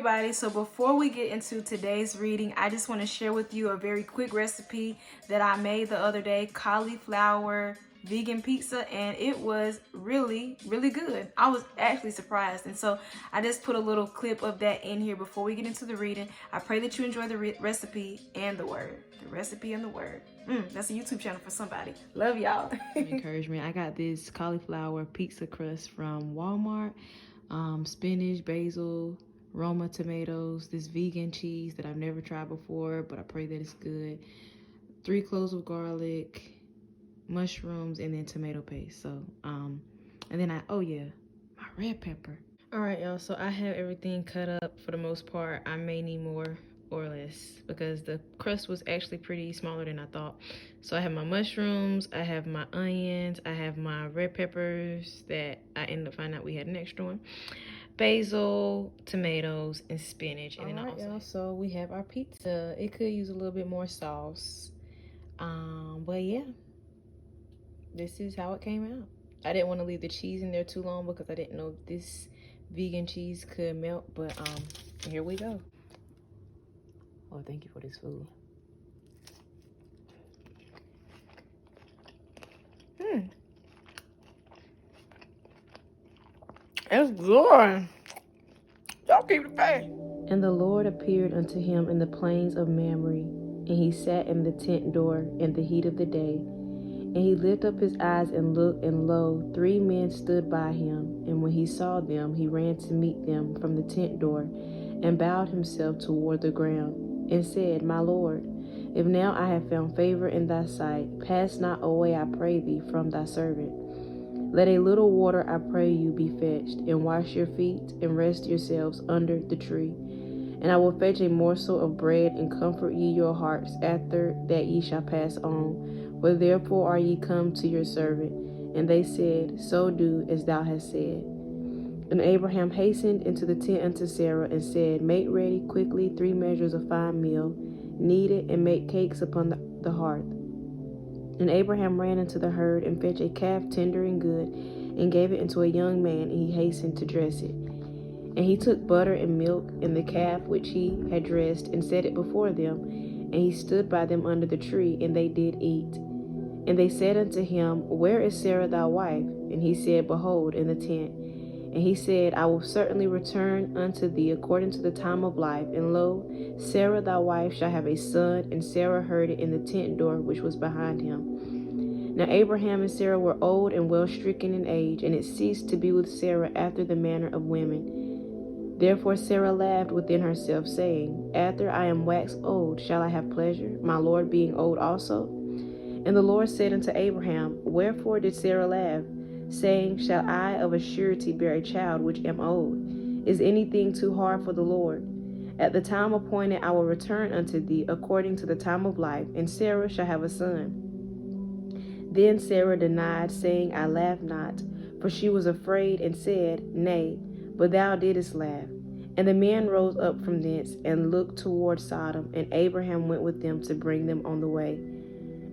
everybody, so before we get into today's reading, I just want to share with you a very quick recipe that I made the other day, cauliflower vegan pizza, and it was really good. I was actually surprised, and so I just put a little clip of that in here before we get into the reading. I pray that you enjoy the recipe and the word. The recipe and the word. That's a YouTube channel for somebody. Love y'all. Encouragement. I got this cauliflower pizza crust from Walmart. Spinach, basil, Roma tomatoes, this vegan cheese that I've never tried before, but I pray that it's good. 3 cloves of garlic, mushrooms, and then tomato paste. So, and then my red pepper. All right, y'all, so I have everything cut up for the most part. I may need more or less because the crust was actually pretty smaller than I thought. So I have my mushrooms, I have my onions, I have my red peppers that I ended up finding out we had an extra one, basil, tomatoes, and spinach. And then y'all, so we have our pizza. It could use a little bit more sauce, but yeah, this is how it came out. I didn't want to leave the cheese in there too long because I didn't know if this vegan cheese could melt, but here we go. Lord, thank you for this food. It's good. Y'all keep the faith. And the Lord appeared unto him in the plains of Mamre, and he sat in the tent door in the heat of the day. And he lifted up his eyes and looked, and lo, 3 men stood by him. And when he saw them, he ran to meet them from the tent door, and bowed himself toward the ground, and said, My Lord, if now I have found favor in thy sight, pass not away, I pray thee, from thy servant. Let a little water, I pray you, be fetched, and wash your feet, and rest yourselves under the tree. And I will fetch a morsel of bread, and comfort ye your hearts, after that ye shall pass on. For therefore are ye come to your servant. And they said, So do as thou hast said. And Abraham hastened into the tent unto Sarah, and said, Make ready quickly 3 measures of fine meal, knead it, and make cakes upon the hearth. And Abraham ran into the herd, and fetched a calf tender and good, and gave it unto a young man, and he hastened to dress it. And he took butter and milk, and the calf which he had dressed, and set it before them. And he stood by them under the tree, and they did eat. And they said unto him, Where is Sarah thy wife? And he said, Behold, in the tent. And he said, I will certainly return unto thee according to the time of life. And lo, Sarah thy wife shall have a son. And Sarah heard it in the tent door which was behind him. Now Abraham and Sarah were old and well stricken in age, and it ceased to be with Sarah after the manner of women. Therefore Sarah laughed within herself, saying, After I am waxed old, shall I have pleasure, my Lord being old also? And the Lord said unto Abraham, Wherefore did Sarah laugh, saying, Shall I of a surety bear a child which am old? Is anything too hard for the Lord? At the time appointed I will return unto thee according to the time of life, and Sarah shall have a son. Then Sarah denied, saying, I laughed not, for she was afraid, and said, Nay, but thou didst laugh. And the men rose up from thence, and looked toward Sodom, and Abraham went with them to bring them on the way.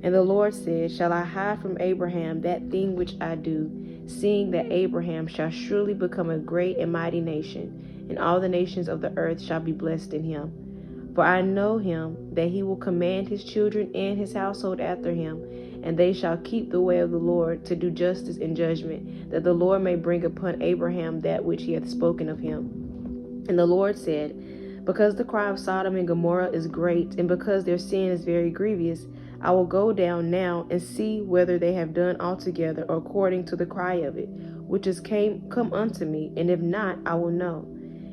And the Lord said, Shall I hide from Abraham that thing which I do, seeing that Abraham shall surely become a great and mighty nation, and all the nations of the earth shall be blessed in him? For I know him, that he will command his children and his household after him, and they shall keep the way of the Lord, to do justice and judgment, that the Lord may bring upon Abraham that which he hath spoken of him. And the Lord said, Because the cry of Sodom and Gomorrah is great, and because their sin is very grievous, I will go down now and see whether they have done altogether according to the cry of it, which is come unto me, and if not, I will know.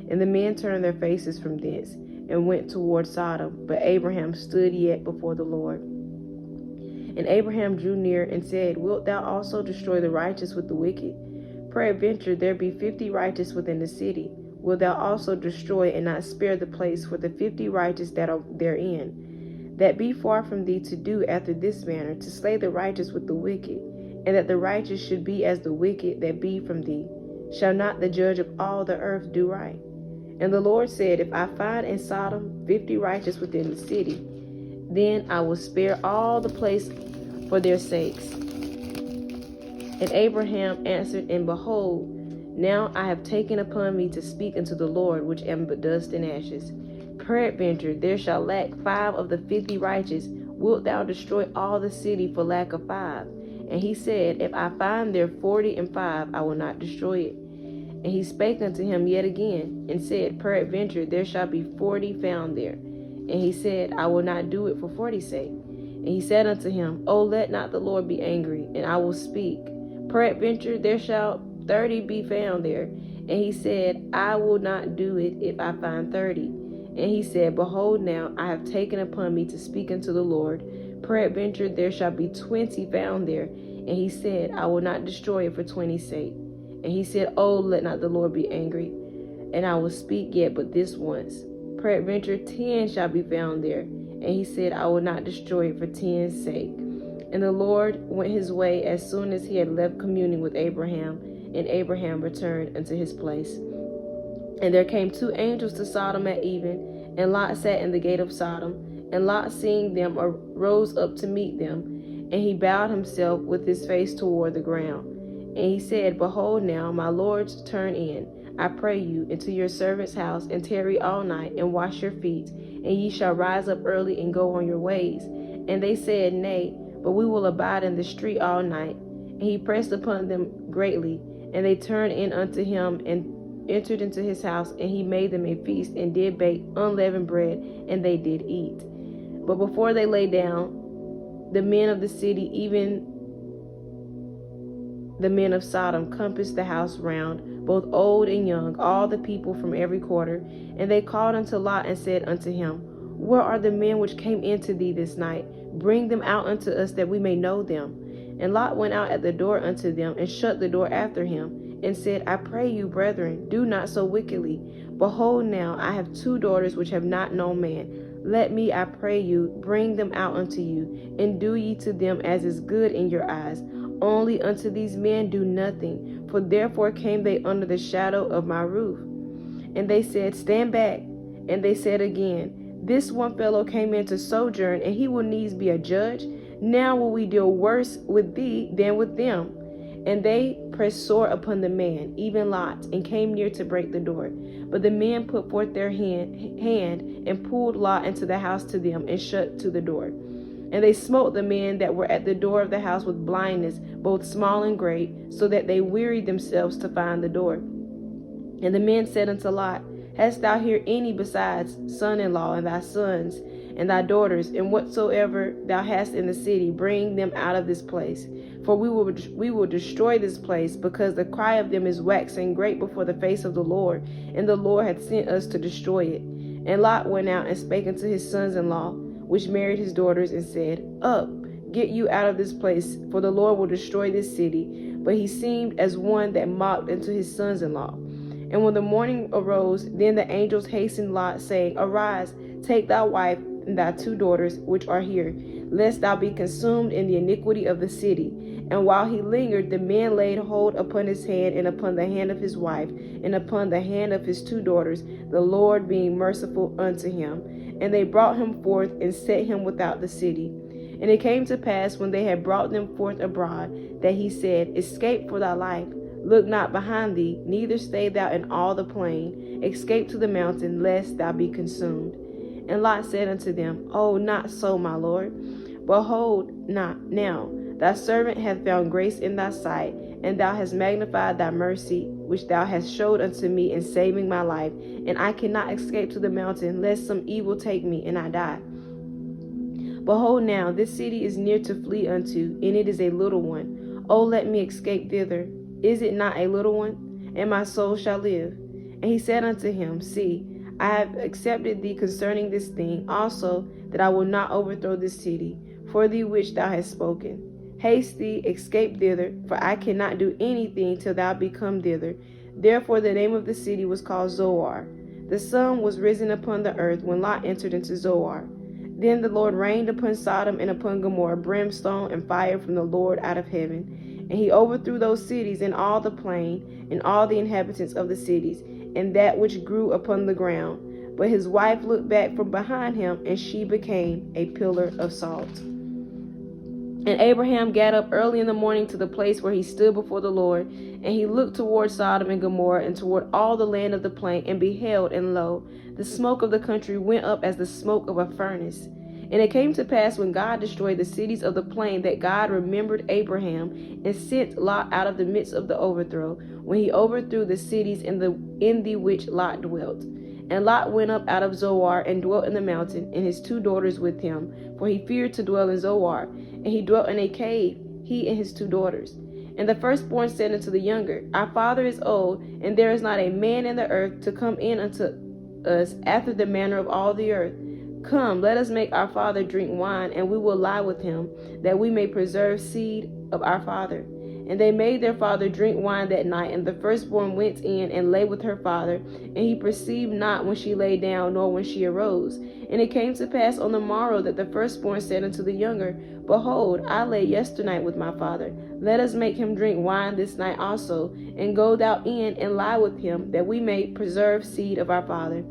And the men turned their faces from thence, and went toward Sodom, but Abraham stood yet before the Lord. And Abraham drew near and said, Wilt thou also destroy the righteous with the wicked? Peradventure there be 50 righteous within the city. Wilt thou also destroy and not spare the place for the 50 righteous that are therein? That be far from thee to do after this manner, to slay the righteous with the wicked, and that the righteous should be as the wicked that be from thee. Shall not the judge of all the earth do right? And the Lord said, If I find in Sodom 50 righteous within the city, then I will spare all the place for their sakes. And Abraham answered, And behold, Now I have taken upon me to speak unto the Lord, which am but dust and ashes. Peradventure there shall lack 5 of the 50 righteous. Wilt thou destroy all the city for lack of 5? And he said, If I find there 45, I will not destroy it. And he spake unto him yet again, and said, Peradventure there shall be 40 found there. And he said, I will not do it for 40's sake. And he said unto him, O let not the Lord be angry, and I will speak. Peradventure there shall 30 be found there. And he said, I will not do it if I find 30. And he said, Behold, now I have taken upon me to speak unto the Lord. Peradventure there shall be 20 found there. And he said, I will not destroy it for 20's sake. And he said, Oh, let not the Lord be angry, and I will speak yet but this once. Peradventure 10 shall be found there. And he said, I will not destroy it for 10's sake. And the Lord went his way as soon as he had left communing with Abraham, and Abraham returned unto his place. And there came 2 angels to Sodom at even, and Lot sat in the gate of Sodom. And Lot, seeing them, rose up to meet them, and he bowed himself with his face toward the ground. And he said, Behold now, my lords, turn in, I pray you, into your servant's house, and tarry all night, and wash your feet, and ye shall rise up early and go on your ways. And they said, Nay, but we will abide in the street all night. And he pressed upon them greatly, and they turned in unto him, and entered into his house, and he made them a feast, and did bake unleavened bread, and they did eat. But before they lay down, the men of the city, even the men of Sodom, compassed the house round, both old and young, all the people from every quarter. And they called unto Lot, and said unto him, Where are the men which came into thee this night? Bring them out unto us, that we may know them. And Lot went out at the door unto them, and shut the door after him, and said, I pray you, brethren, do not so wickedly. Behold, now I have 2 daughters which have not known man. Let me, I pray you, bring them out unto you, and do ye to them as is good in your eyes. Only unto these men do nothing, for therefore came they under the shadow of my roof. And they said, Stand back. And they said again, This one fellow came in to sojourn, and he will needs be a judge. Now will we deal worse with thee than with them. And they pressed sore upon the man, even Lot, and came near to break the door. But the men put forth their hand and pulled Lot into the house to them, and shut to the door. And they smote the men that were at the door of the house with blindness, both small and great, so that they wearied themselves to find the door. And the men said unto Lot, Hast thou here any besides son-in-law, and thy sons, and thy daughters, and whatsoever thou hast in the city, bring them out of this place. For we will destroy this place, because the cry of them is waxing great before the face of the Lord, and the Lord hath sent us to destroy it. And Lot went out and spake unto his sons-in-law, which married his daughters, and said, Up, get you out of this place, for the Lord will destroy this city. But he seemed as one that mocked unto his sons-in-law. And when the morning arose, then the angels hastened Lot, saying, Arise, take thy wife and thy 2 daughters, which are here, lest thou be consumed in the iniquity of the city. And while he lingered, the men laid hold upon his hand, and upon the hand of his wife, and upon the hand of his 2 daughters, the Lord being merciful unto him. And they brought him forth, and set him without the city. And it came to pass, when they had brought them forth abroad, that he said, Escape for thy life. Look not behind thee, neither stay thou in all the plain. Escape to the mountain, lest thou be consumed. And Lot said unto them, Oh, not so, my lord. Behold, not now. Thy servant hath found grace in thy sight, and thou hast magnified thy mercy, which thou hast showed unto me in saving my life. And I cannot escape to the mountain, lest some evil take me, and I die. Behold now, this city is near to flee unto, and it is a little one. O let me escape thither. Is it not a little one? And my soul shall live. And he said unto him, See, I have accepted thee concerning this thing also, that I will not overthrow this city, for thee which thou hast spoken. Haste thee, escape thither, for I cannot do anything till thou be come thither. Therefore the name of the city was called Zoar. The sun was risen upon the earth when Lot entered into Zoar. Then the Lord rained upon Sodom and upon Gomorrah brimstone and fire from the Lord out of heaven. And he overthrew those cities and all the plain, and all the inhabitants of the cities, and that which grew upon the ground. But his wife looked back from behind him, and she became a pillar of salt. And Abraham got up early in the morning to the place where he stood before the Lord, and he looked toward Sodom and Gomorrah and toward all the land of the plain, and beheld, and lo, the smoke of the country went up as the smoke of a furnace. And it came to pass when God destroyed the cities of the plain that God remembered Abraham and sent Lot out of the midst of the overthrow, when he overthrew the cities in the which Lot dwelt. And Lot went up out of Zoar and dwelt in the mountain, and his 2 daughters with him, for he feared to dwell in Zoar. And he dwelt in a cave, he and his 2 daughters. And the firstborn said unto the younger, Our father is old, and there is not a man in the earth to come in unto us after the manner of all the earth. Come, let us make our father drink wine, and we will lie with him, that we may preserve seed of our father. And they made their father drink wine that night, and the firstborn went in and lay with her father, and he perceived not when she lay down, nor when she arose. And it came to pass on the morrow that the firstborn said unto the younger, Behold, I lay yesternight with my father. Let us make him drink wine this night also, and go thou in and lie with him, that we may preserve seed of our father.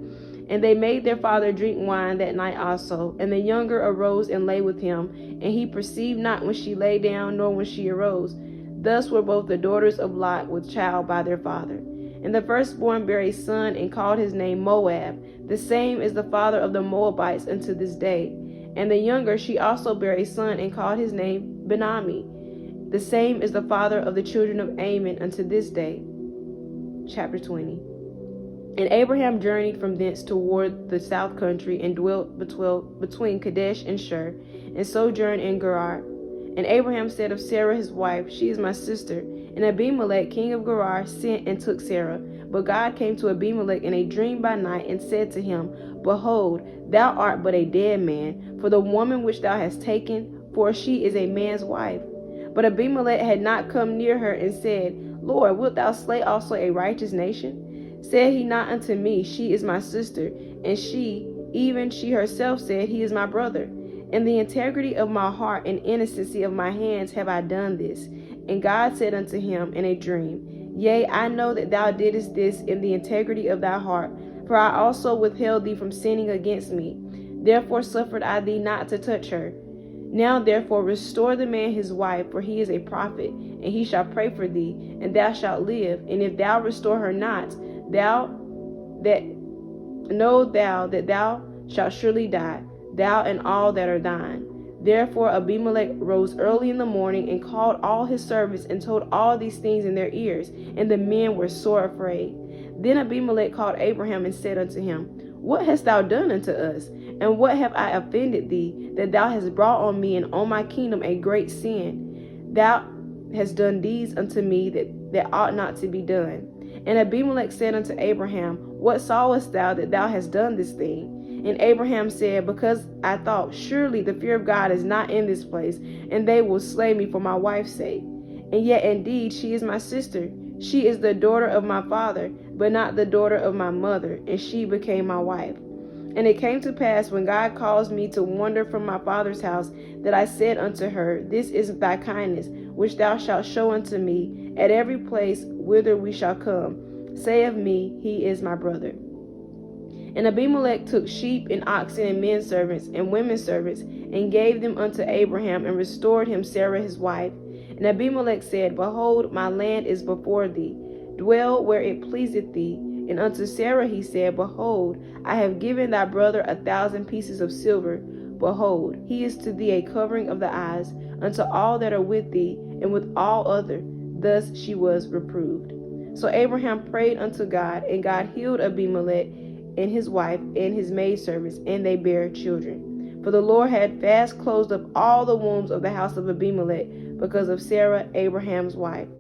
And they made their father drink wine that night also. And the younger arose and lay with him, and he perceived not when she lay down, nor when she arose. Thus were both the daughters of Lot with child by their father. And the firstborn bare a son, and called his name Moab. The same is the father of the Moabites unto this day. And the younger she also bare a son, and called his name Benami. The same is the father of the children of Ammon unto this day. Chapter 20. And Abraham journeyed from thence toward the south country, and dwelt between Kadesh and Shur, and sojourned in Gerar. And Abraham said of Sarah his wife, She is my sister. And Abimelech king of Gerar sent and took Sarah. But God came to Abimelech in a dream by night, and said to him, Behold, thou art but a dead man, for the woman which thou hast taken, for she is a man's wife. But Abimelech had not come near her, and said, Lord, wilt thou slay also a righteous nation? Said he not unto me, She is my sister? And she, even she herself, said, He is my brother. In the integrity of my heart and innocency of my hands have I done this. And God said unto him in a dream, Yea, I know that thou didst this in the integrity of thy heart, for I also withheld thee from sinning against me. Therefore suffered I thee not to touch her. Now therefore restore the man his wife, for he is a prophet, and he shall pray for thee, and thou shalt live. And if thou restore her not, know thou that thou shalt surely die, thou and all that are thine. Therefore Abimelech rose early in the morning, and called all his servants, and told all these things in their ears, and the men were sore afraid. Then Abimelech called Abraham, and said unto him, What hast thou done unto us? And what have I offended thee, that thou hast brought on me and on my kingdom a great sin? Thou hast done deeds unto me that ought not to be done. And Abimelech said unto Abraham, What sawest thou that thou hast done this thing? And Abraham said, Because I thought, surely the fear of God is not in this place, and they will slay me for my wife's sake. And yet indeed she is my sister. She is the daughter of my father, but not the daughter of my mother, and she became my wife. And it came to pass, when God caused me to wander from my father's house, that I said unto her, This is thy kindness, which thou shalt show unto me, at every place whither we shall come. Say of me, He is my brother. And Abimelech took sheep and oxen and men servants and women servants, and gave them unto Abraham, and restored him Sarah his wife. And Abimelech said, Behold, my land is before thee. Dwell where it pleaseth thee. And unto Sarah he said, Behold, I have given thy brother 1,000 pieces of silver. Behold, he is to thee a covering of the eyes, unto all that are with thee, and with all other. Thus she was reproved. So Abraham prayed unto God, and God healed Abimelech and his wife and his maidservants, and they bare children. For the Lord had fast closed up all the wombs of the house of Abimelech, because of Sarah, Abraham's wife.